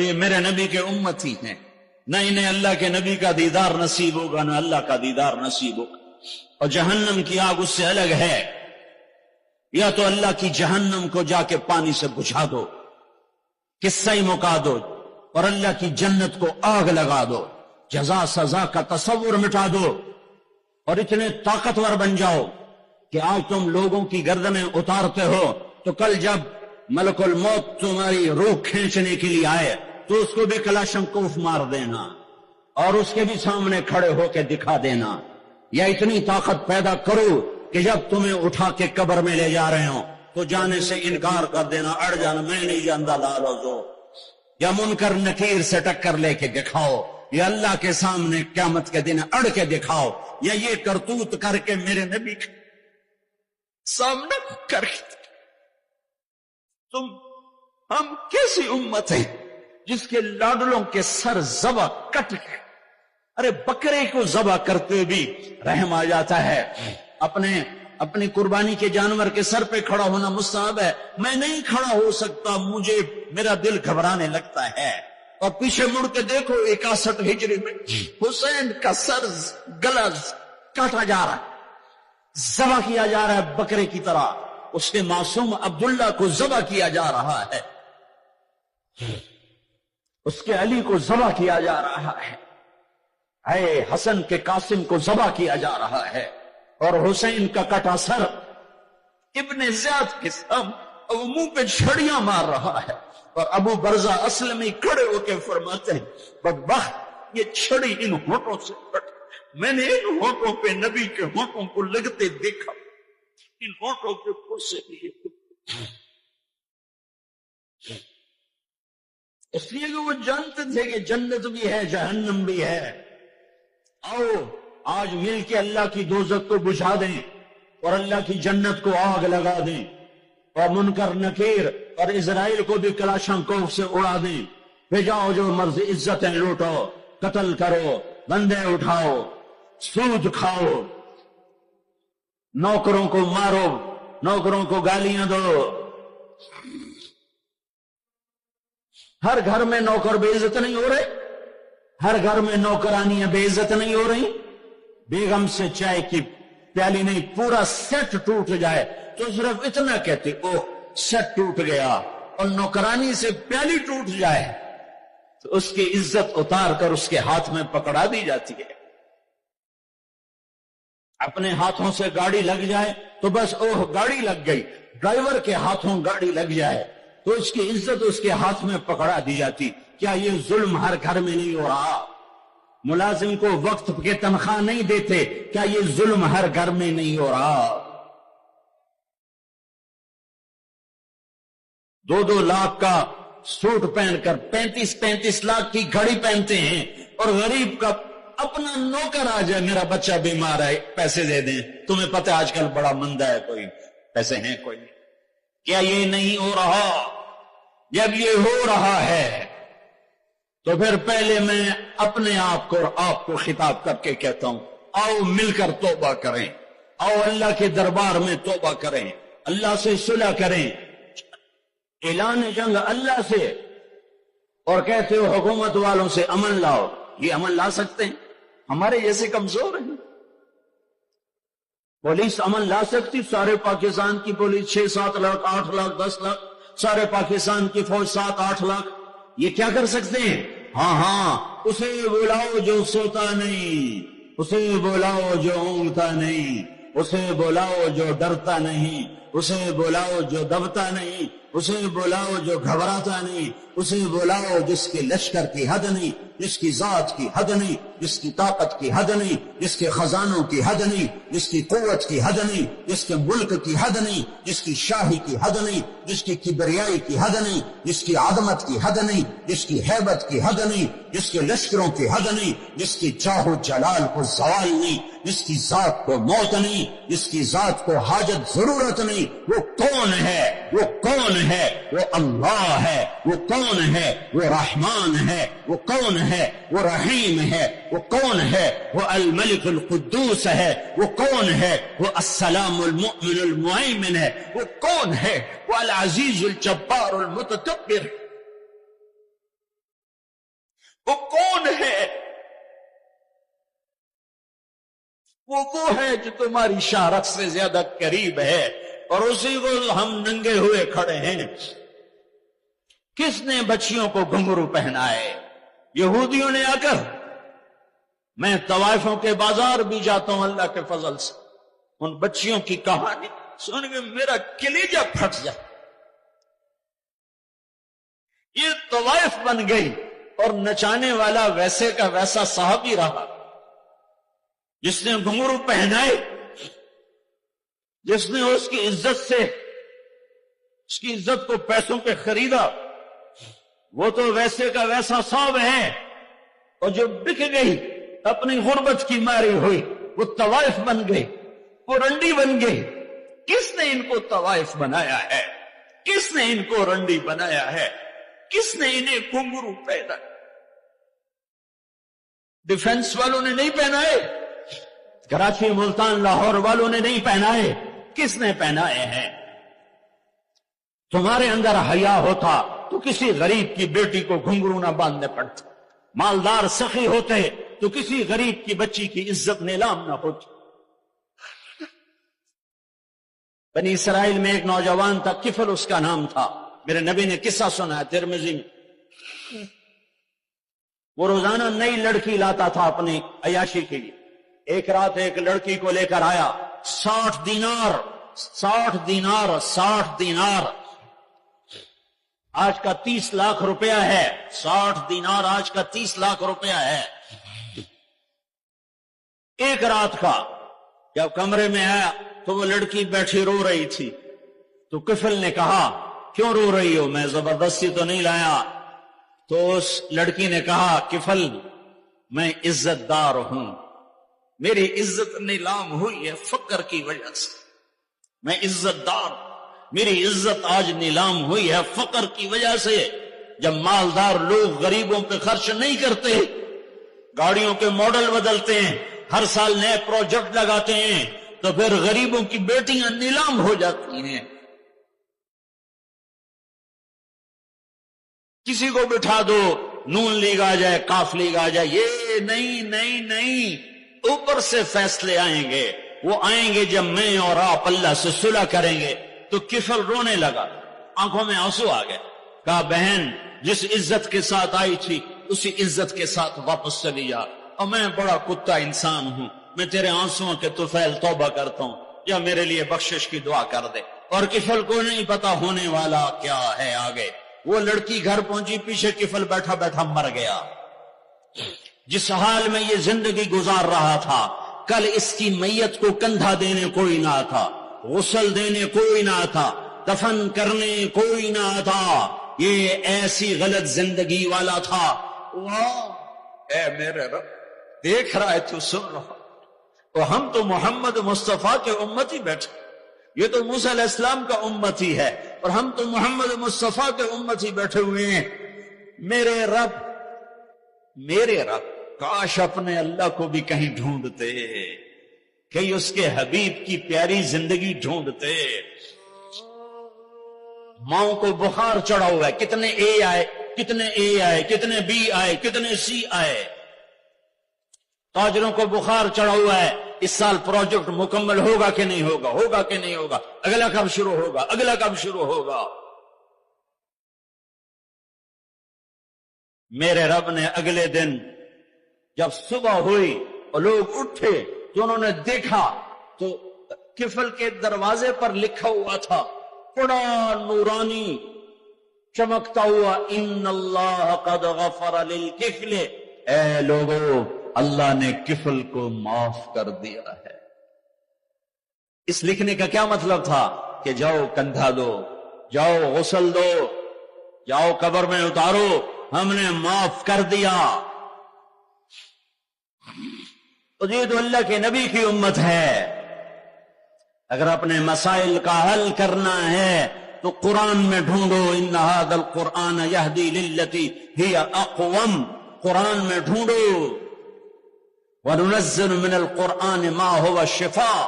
یہ میرے نبی کے امتی ہیں، نہ انہیں اللہ کے نبی کا دیدار نصیب ہوگا نہ اللہ کا دیدار نصیب ہوگا۔ اور جہنم کی آگ اس سے الگ ہے، یا تو اللہ کی جہنم کو جا کے پانی سے بجھا دو، قصہ ہی مکا دو، اور اللہ کی جنت کو آگ لگا دو، جزا سزا کا تصور مٹا دو، اور اتنے طاقتور بن جاؤ کہ آج تم لوگوں کی گردنیں اتارتے ہو تو کل جب ملک الموت تمہاری روح کھینچنے کے لیے آئے تو اس کو بھی کلاشنکوف مار دینا اور اس کے بھی سامنے کھڑے ہو کے دکھا دینا، یا اتنی طاقت پیدا کرو کہ جب تمہیں اٹھا کے قبر میں لے جا رہے ہوں تو جانے سے انکار کر دینا، اڑ جانا، میں نہیں جانتا لالو جو، یا منکر نکیر سے ٹکر لے کے دکھاؤ، یا اللہ کے سامنے قیامت کے دن اڑ کے دکھاؤ، یا یہ کرتوت کر کے میرے نبی کے سامنے کر کے ہم کیسی امت ہے جس کے لاڈلوں کے سر ذبح کٹ گئے؟ ارے بکرے کو ذبح کرتے بھی رحم آ جاتا ہے، اپنی قربانی کے جانور کے سر پہ کھڑا ہونا مستحب ہے، میں نہیں کھڑا ہو سکتا، مجھے میرا دل گھبرانے لگتا ہے۔ اور پیچھے مڑ کے دیکھو 61 ہجری میں حسین کا سر گلا کاٹا جا رہا ہے، ذبح کیا جا رہا ہے بکرے کی طرح، اس کے معصوم عبداللہ کو ذبح کیا جا رہا ہے، اس کے علی کو ذبح کیا جا رہا ہے، اے حسن کے قاسم کو ذبح کیا جا رہا ہے، اور حسین کا کٹا سر ابن زیاد کے سامنے وہ منہ پہ چھڑیاں مار رہا ہے، اور ابو برزہ اسلمی کھڑے ہو کے فرماتے ہیں بدبخت یہ چھڑی ان ہونٹوں سے کٹ، میں نے ان ہونٹوں پہ نبی کے ہونٹوں کو لگتے دیکھا، ان ہونٹوں کے پھسے بھی، اس لیے کہ وہ جانتے تھے کہ جنت بھی ہے جہنم بھی ہے۔ آؤ آج مل کے اللہ کی دوزخ کو بجھا دیں اور اللہ کی جنت کو آگ لگا دیں، اور منکر نکیر اور اسرائیل کو بھی کلاشنکوف سے اڑا دیں، بھیجاؤ جو مرضی عزتیں لوٹو، قتل کرو، بندے اٹھاؤ، سود کھاؤ، نوکروں کو مارو، نوکروں کو گالیاں دو، ہر گھر میں نوکر بے عزت نہیں ہو رہے، ہر گھر میں نوکرانیاں بے عزت نہیں ہو رہی، بیگم سے چائے کی پیالی نہیں پورا سیٹ ٹوٹ جائے تو صرف اتنا کہتے اوہ سیٹ ٹوٹ گیا، اور نوکرانی سے پیالی ٹوٹ جائے تو اس کی عزت اتار کر اس کے ہاتھ میں پکڑا دی جاتی ہے، اپنے ہاتھوں سے گاڑی لگ جائے تو بس اوہ گاڑی لگ گئی، ڈرائیور کے ہاتھوں گاڑی لگ جائے تو اس کی عزت اس کے ہاتھ میں پکڑا دی جاتی۔ کیا یہ ظلم ہر گھر میں نہیں ہو رہا؟ ملازم کو وقت کے تنخواہ نہیں دیتے، کیا یہ ظلم ہر گھر میں نہیں ہو رہا؟ 2-2 لاکھ کا سوٹ پہن کر 35 لاکھ کی گھڑی پہنتے ہیں، اور غریب کا اپنا نوکر آ جائے میرا بچہ بیمار ہے پیسے دے دیں، تمہیں پتہ آج کل بڑا مندہ ہے، کوئی پیسے ہیں کوئی نہیں۔ کیا یہ نہیں ہو رہا؟ جب یہ ہو رہا ہے تو پھر پہلے میں اپنے آپ کو اور آپ کو خطاب کر کے کہتا ہوں آؤ مل کر توبہ کریں، آؤ اللہ کے دربار میں توبہ کریں، اللہ سے صلح کریں، اعلان جنگ اللہ سے، اور کہتے ہو حکومت والوں سے امن لاؤ، یہ امن لا سکتے ہیں؟ ہمارے جیسے کمزور ہیں؟ پولیس امن لا سکتی؟ سارے پاکستان کی پولیس 6-7 لاکھ 8 لاکھ 10 لاکھ، سارے پاکستان کی فوج 7-8 لاکھ، یہ کیا کر سکتے ہیں؟ ہاں اسے بلاؤ جو سوتا نہیں، اسے بلاؤ جو اونگتا نہیں، اسے بلاؤ جو ڈرتا نہیں، اسے بلاؤ جو دبتا نہیں، اسے بلاؤ جو گھبراتا نہیں، اسے بلاؤ جس کے لشکر کی حد نہیں، جس کی ذات کی حد نہیں، جس کی طاقت کی حد نہیں، جس کے خزانوں کی حد نہیں، جس کی قوت کی حد نہیں، جس کے ملک کی حد نہیں، جس کی شاہی کی حد نہیں، جس کی کبریائی کی حد نہیں، جس کی عظمت کی حد نہیں، جس کی ہیبت کی حد نہیں، جس کے لشکروں کی حد نہیں، جس کی جاہ و جلال کو زوال نہیں، جس کی ذات کو موت نہیں، جس کی ذات کو حاجت ضرورت نہیں۔ وہ کون ہے؟ وہ کون ہے؟ وہ اللہ ہے۔ وہ کون ہے؟ وہ رحمان ہے۔ وہ کون ہے؟ وہ رحیم ہے۔ وہ کون ہے؟ وہ الملک القدوس ہے۔ وہ کون ہے؟ وہ السلام المؤمن المہیمن ہے۔ وہ کون ہے؟ وہ العزیز الجبار المتکبر وہ کون ہے؟ وہ ہے جو تمہاری شارت سے زیادہ قریب ہے، اور اسی کو ہم ننگے ہوئے کھڑے ہیں۔ کس نے بچیوں کو گھنگرو پہنائے؟ یہودیوں نے آ کر۔ میں طوائفوں کے بازار بھی جاتا ہوں اللہ کے فضل سے، ان بچیوں کی کہانی سن کے میرا کلیجہ پھٹ جائے۔ یہ طوائف بن گئی، اور نچانے والا ویسے کا ویسا صحابی رہا، جس نے گھنگرو پہنائے، جس نے اس کی عزت سے، اس کی عزت کو پیسوں پہ خریدا، وہ تو ویسے کا ویسا صاحب ہے۔ اور جو بک گئی اپنی غربت کی ماری ہوئی، وہ طوائف بن گئی، وہ رنڈی بن گئی۔ کس نے ان کو طوائف بنایا ہے؟ کس نے ان کو رنڈی بنایا ہے؟ کس نے انہیں گھنگرو پہنا؟ ڈیفنس والوں نے نہیں پہنائے، کراچی ملتان لاہور والوں نے نہیں پہنائے، کس نے پہنائے ہیں؟ تمہارے اندر حیا ہوتا تو کسی غریب کی بیٹی کو گھنگرو نہ باندھنے پڑتے، مالدار سخی ہوتے تو کسی غریب کی بچی کی عزت نیلام نہ ہوتی۔ بنی اسرائیل میں ایک نوجوان تھا، کفل اس کا نام تھا، میرے نبی نے قصہ سنا ہے ترمذی میں۔ وہ روزانہ نئی لڑکی لاتا تھا اپنی عیاشی کے لیے۔ ایک رات ایک لڑکی کو لے کر آیا، 60 دینار آج کا 30 لاکھ روپیہ ہے، 60 دینار آج کا 30 لاکھ روپیہ ہے۔ ایک رات کا جب کمرے میں آیا تو وہ لڑکی بیٹھی رو رہی تھی، تو کفل نے کہا کیوں رو رہی ہو؟ میں زبردستی تو نہیں لایا۔ تو اس لڑکی نے کہا کفل میں عزت دار ہوں، میری عزت نیلام ہوئی ہے فقر کی وجہ سے، میں عزت دار، میری عزت آج نیلام ہوئی ہے فقر کی وجہ سے۔ جب مالدار لوگ غریبوں پہ خرچ نہیں کرتے، گاڑیوں کے ماڈل بدلتے ہیں، ہر سال نئے پروجیکٹ لگاتے ہیں، تو پھر غریبوں کی بیٹیاں نیلام ہو جاتی ہیں۔ کسی کو بٹھا دو، نون لیگ آ جائے، کاف لیگ آ جائے، یہ نہیں، اوپر سے فیصلے آئیں گے۔ وہ آئیں گے جب میں اور آپ اللہ سے صلح کریں گے۔ تو کفل رونے لگا، آنکھوں میں آنسو آ گئے، کہا بہن جس عزت کے ساتھ آئی تھی اسی عزت کے ساتھ واپس چلی جا، اور میں بڑا کتا انسان ہوں، میں تیرے آنسوؤں کے طفیل توبہ کرتا ہوں، یا میرے لیے بخشش کی دعا کر دے۔ اور کفل کو نہیں پتا ہونے والا کیا ہے آگے۔ وہ لڑکی گھر پہنچی، پیچھے کفل بیٹھا بیٹھا مر گیا۔ جس حال میں یہ زندگی گزار رہا تھا، کل اس کی میت کو کندھا دینے کوئی نہ تھا، غسل دینے کوئی نہ تھا، دفن کرنے کوئی نہ تھا۔ یہ ایسی غلط زندگی والا تھا۔ واہ اے میرے رب، دیکھ رہا ہے تو سن رہا، اور ہم تو محمد مصطفیٰ کے امتی بیٹھے، یہ تو موسیٰ علیہ السلام کا امتی ہے، اور ہم تو محمد مصطفیٰ کے امتی بیٹھے ہوئے ہیں۔ میرے رب کاش اپنے اللہ کو بھی کہیں ڈھونڈتے، کہیں اس کے حبیب کی پیاری زندگی ڈھونڈتے۔ ماؤں کو بخار چڑھا ہوا ہے، کتنے اے آئے، کتنے بی آئے، کتنے سی آئے۔ تاجروں کو بخار چڑھا ہوا ہے، اس سال پروجیکٹ مکمل ہوگا کہ نہیں ہوگا، اگلا کب شروع ہوگا۔ میرے رب نے اگلے دن جب صبح ہوئی اور لوگ اٹھے تو انہوں نے دیکھا تو کفل کے دروازے پر لکھا ہوا تھا بڑا نورانی چمکتا ہوا، ان اللہ قد غفر للکفل، اے لوگو اللہ نے کفل کو معاف کر دیا ہے۔ اس لکھنے کا کیا مطلب تھا کہ جاؤ کندھا دو، جاؤ غسل دو، جاؤ قبر میں اتارو، ہم نے معاف کر دیا۔ تو یہ تو اللہ کے نبی کی امت ہے۔ اگر اپنے مسائل کا حل کرنا ہے تو قرآن میں ڈھونڈو، ان ھذا القرآن یہدی للتی ہی اقوم، قرآن میں ڈھونڈو۔ وَنُنَزِّلُ مِنَ الْقُرْآنِ مَا هُوَ شِفَاء،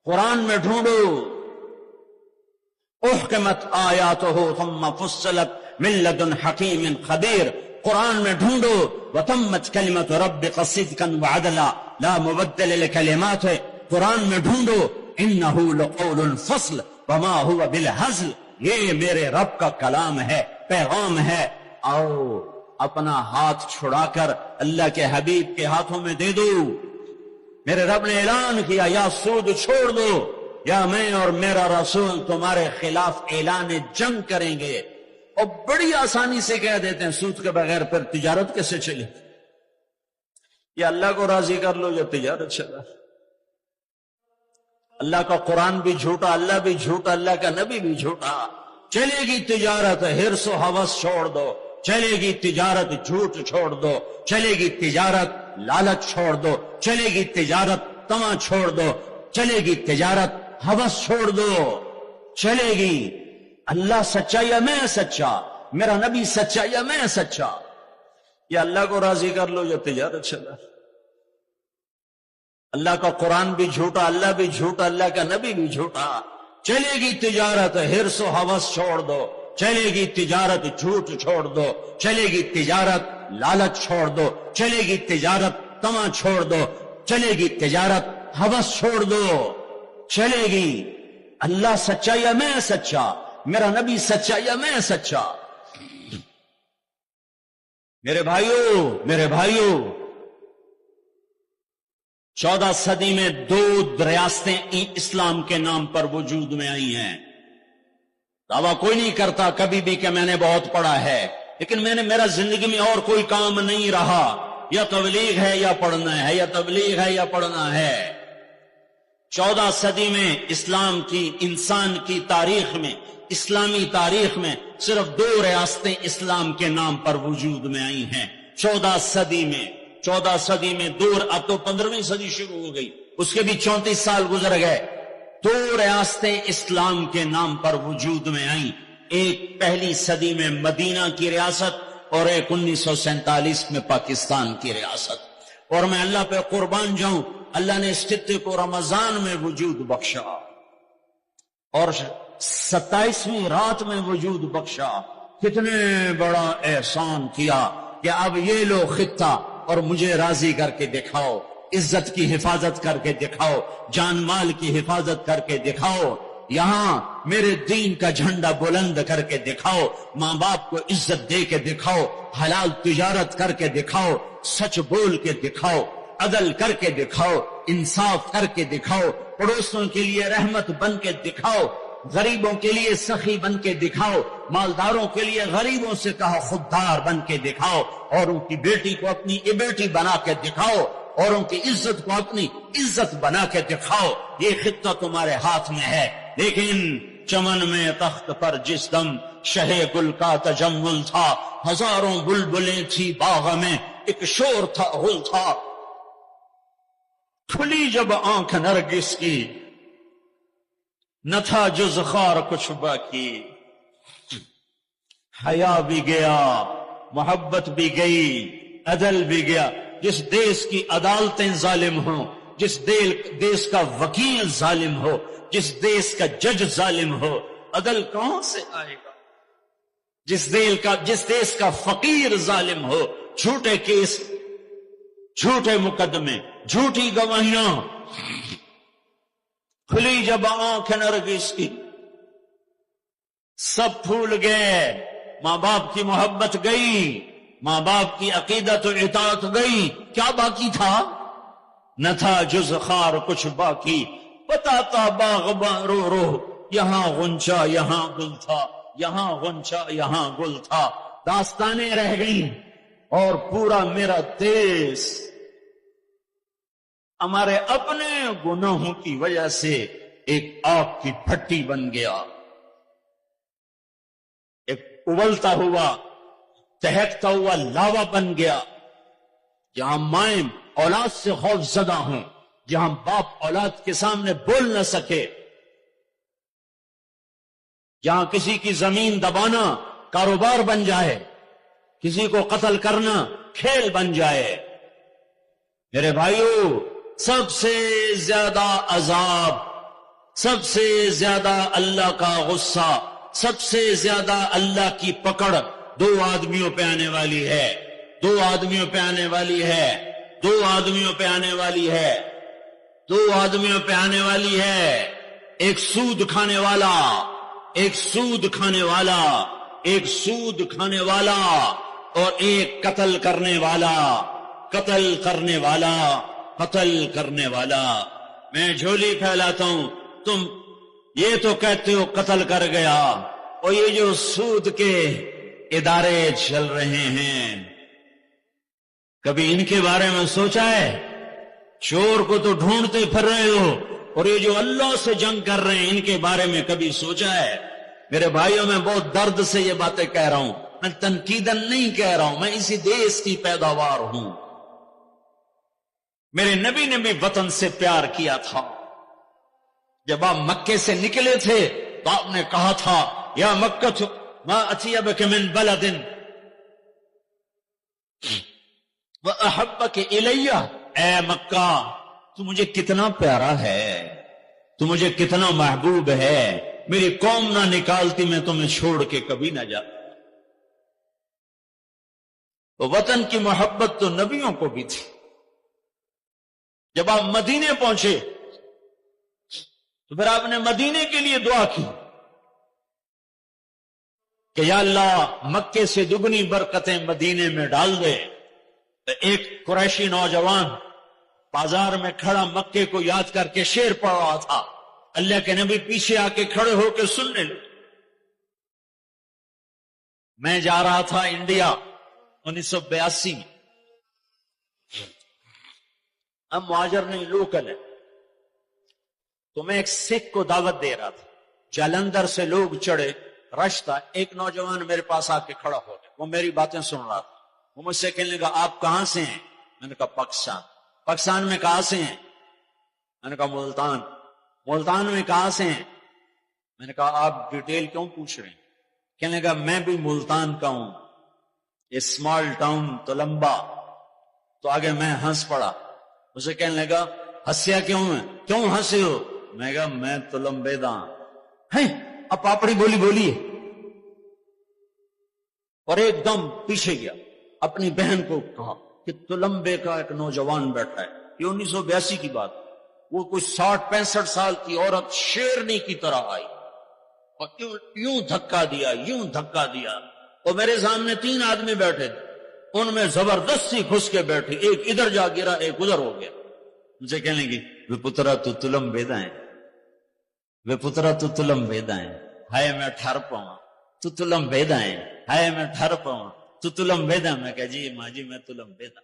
قرآن میں ڈھونڈو۔ احکمت آیاتہ ثم فصلت من لدن حکیم خبیر، قرآن میں ڈھونڈو وتمت کلمۃ ربک صدقا وعدلا لا مبدل لکلماتہ، قرآن میں ڈھونڈو انہ لقول الفصل وما هو بالہزل، یہ میرے رب کا کلام ہے، پیغام ہے۔ آؤ اپنا ہاتھ چھڑا کر اللہ کے حبیب کے ہاتھوں میں دے دو۔ میرے رب نے اعلان کیا یا سود چھوڑ دو یا میں اور میرا رسول تمہارے خلاف اعلان جنگ کریں گے۔ اور بڑی آسانی سے کہہ دیتے ہیں سود کے بغیر پھر تجارت کیسے چلے؟ یا اللہ کو راضی کر لو یا تجارت چلا۔ اللہ کا قرآن بھی جھوٹا، اللہ بھی جھوٹا، اللہ کا نبی بھی جھوٹا۔ چلے گی تجارت، حرص و ہوس چھوڑ دو، چلے گی تجارت، جھوٹ چھوڑ دو، چلے گی تجارت، لالچ چھوڑ دو، چلے گی تجارت، طمع چھوڑ دو، چلے گی تجارت، ہوس چھوڑ دو، چلے گی۔ اللہ سچا یا میں سچا، میرا نبی سچا یا میں سچا، یا اللہ کو راضی کر لو یا تجارت چلا۔ اللہ کا قرآن بھی جھوٹا، اللہ بھی جھوٹا، اللہ کا نبی بھی جھوٹا۔ چلے گی تجارت، حرص و ہوس چھوڑ دو، چلے گی تجارت، جھوٹ چھوڑ دو، چلے گی تجارت، لالچ چھوڑ دو، چلے گی تجارت، طمع چھوڑ دو، چلے گی تجارت، ہوس چھوڑ دو، چلے گی۔ اللہ سچا یا میں سچا، میرا نبی سچا یا میں سچا۔ میرے بھائیوں 14 صدی میں 2 ریاستیں اسلام کے نام پر وجود میں آئی ہیں۔ دعویٰ کوئی نہیں کرتا کبھی بھی کہ میں نے بہت پڑھا ہے، لیکن میرا زندگی میں اور کوئی کام نہیں رہا، یا تبلیغ ہے یا پڑھنا ہے، یا تبلیغ ہے یا پڑھنا ہے۔ 14 صدی میں اسلام کی، انسان کی تاریخ میں، اسلامی تاریخ میں صرف 2 ریاستیں اسلام کے نام پر وجود میں آئی ہیں 14 صدی میں۔ 14 صدی میں اب تو 15ویں صدی شروع ہو گئی، اس کے بھی 34 سال گزر گئے۔ 2 ریاستیں اسلام کے نام پر وجود میں آئیں، ایک پہلی صدی میں مدینہ کی ریاست اور ایک 1947 میں پاکستان کی ریاست۔ اور میں اللہ پہ قربان جاؤں، اللہ نے اس خطے کو رمضان میں وجود بخشا اور 27ویں رات میں وجود بخشا۔ کتنے بڑا احسان کیا کہ اب یہ لو خطہ اور مجھے راضی کر کے دکھاؤ، عزت کی حفاظت کر کے دکھاؤ، جان مال کی حفاظت کر کے دکھاؤ، یہاں میرے دین کا جھنڈا بلند کر کے دکھاؤ، ماں باپ کو عزت دے کے دکھاؤ، حلال تجارت کر کے دکھاؤ، سچ بول کے دکھاؤ، عدل کر کے دکھاؤ، انصاف کر کے دکھاؤ، پڑوسوں کے لیے رحمت بن کے دکھاؤ، غریبوں کے لیے سخی بن کے دکھاؤ، مالداروں کے لیے غریبوں سے کہا خوددار بن کے دکھاؤ، اور ان کی بیٹی کو اپنی بیٹی بنا کے دکھاؤ، اور ان کی عزت کو اپنی عزت بنا کے دکھاؤ۔ یہ خطہ تمہارے ہاتھ میں ہے۔ لیکن چمن میں تخت پر جس دم شہ گل کا تجمل تھا، ہزاروں بلبلیں تھی باغ میں، ایک شور تھا غل تھا، کھلی جب آنکھ نرگس کی نہ تھا جز خار کچھ باقی۔ حیا بھی گیا، محبت بھی گئی، عدل بھی گیا۔ جس دیش کی عدالتیں ظالم ہوں، جس دیش کا وکیل ظالم ہو، جس دیش کا جج ظالم ہو، عدل کہاں سے آئے گا؟ جس دیش کا فقیر ظالم ہو، جھوٹے کیس، جھوٹے مقدمے، جھوٹی گواہیاں، کھلی جب آنکھ نرگس کی، سب پھول گئے، ماں باپ کی محبت گئی، ماں باپ کی عقیدت و اطاعت گئی، کیا باقی تھا؟ نہ تھا جز خار کچھ باقی، بتاتا باغباں رو رو، یہاں غنچہ یہاں گل تھا، یہاں غنچہ یہاں گل تھا۔ داستانیں رہ گئیں اور پورا میرا دیس ہمارے اپنے گناہوں کی وجہ سے ایک آگ کی بھٹی بن گیا، ایک ابلتا ہوا، تہکتا ہوا لاوا بن گیا، جہاں مائیں اولاد سے خوف زدہ ہوں، جہاں باپ اولاد کے سامنے بول نہ سکے، جہاں کسی کی زمین دبانا کاروبار بن جائے، کسی کو قتل کرنا کھیل بن جائے۔ میرے بھائیو، سب سے زیادہ عذاب، سب سے زیادہ اللہ کا غصہ، سب سے زیادہ اللہ کی پکڑ دو آدمیوں پہ آنے والی ہے، دو آدمیوں پہ آنے والی ہے، دو آدمیوں پہ آنے والی ہے، دو آدمیوں پہ آنے والی ہے۔ ایک سود کھانے والا، ایک سود کھانے والا، ایک سود کھانے والا، اور ایک قتل کرنے والا، قتل کرنے والا، قتل کرنے والا۔ میں جھولی پھیلاتا ہوں، تم یہ تو کہتے ہو قتل کر گیا، اور یہ جو سود کے ادارے چل رہے ہیں، کبھی ان کے بارے میں سوچا ہے؟ چور کو تو ڈھونڈتے پھر رہے ہو، اور یہ جو اللہ سے جنگ کر رہے ہیں ان کے بارے میں کبھی سوچا ہے؟ میرے بھائیوں، میں بہت درد سے یہ باتیں کہہ رہا ہوں، میں تنقیدن نہیں کہہ رہا ہوں، میں اسی دیش کی پیداوار ہوں۔ میرے نبی نے بھی وطن سے پیار کیا تھا۔ جب آپ مکے سے نکلے تھے تو آپ نے کہا تھا، یا مکہ ما اطیبک من بلد وَأَحَبَّكَ إِلَيَّ، اے مکہ تو مجھے کتنا پیارا ہے، تو مجھے کتنا محبوب ہے، میری قوم نہ نکالتی میں تمہیں چھوڑ کے کبھی نہ جاتا۔ تو وطن کی محبت تو نبیوں کو بھی تھی۔ جب آپ مدینے پہنچے تو پھر آپ نے مدینے کے لیے دعا کی کہ یا اللہ مکے سے دگنی برکتیں مدینے میں ڈال دے۔ تو ایک قریشی نوجوان بازار میں کھڑا مکے کو یاد کر کے شعر پڑھ رہا تھا، اللہ کے نبی پیچھے آ کے کھڑے ہو کے سننے لگے۔ میں جا رہا تھا انڈیا 1982 میں، ہم مہاجر نہیں لوکل ہے، تو میں ایک سکھ کو دعوت دے رہا تھا، جلندھر سے لوگ چڑھے، رش تھا، ایک نوجوان میرے پاس آ کے کھڑا ہو گیا، وہ میری باتیں سن رہا تھا، وہ مجھ سے کہنے لگا آپ کہاں سے ہیں؟ میں نے کہا پاکستان۔ پاکستان میں کہاں سے ہیں؟ میں نے کہا ملتان۔ ملتان میں کہاں سے ہیں؟ میں نے کہا آپ ڈیٹیل کیوں پوچھ رہے ہیں؟ کہنے لگا میں بھی ملتان کا ہوں، اسمال ٹاؤن تلمبا۔ تو آگے میں ہنس پڑا، اسے کہنے لگا ہنسیا کیوں ہے، کیوں ہنسے ہو؟ میں کہا میں تلمبے داں ہیں، اب پاپڑی بولی بولیے، اور ایک دم پیچھے گیا، اپنی بہن کو کہا کہ تلمبے کا ایک نوجوان بیٹھا ہے، یہ 1982 کی بات، وہ کوئی 60-65 سال کی عورت شیرنی کی طرح آئی اور یوں دھکا دیا، یوں دھکا دیا، اور میرے سامنے 3 آدمی بیٹھے تھے، ان میں زبردستی گھس کے بیٹھے، ایک ادھر جا گرا، ایک ادھر ہو گیا۔ مجھے کہنے لگی وے پترا تو تلمبے دا ہے، وے پترا تو تلمبے دا ہے، ہائے میں ٹھر پاؤں تو تلمبے دا ہے، ہائے میں ٹھر پاؤں تو تلمبے دا۔ میں کہا جی ماں جی میں تلمبے دا۔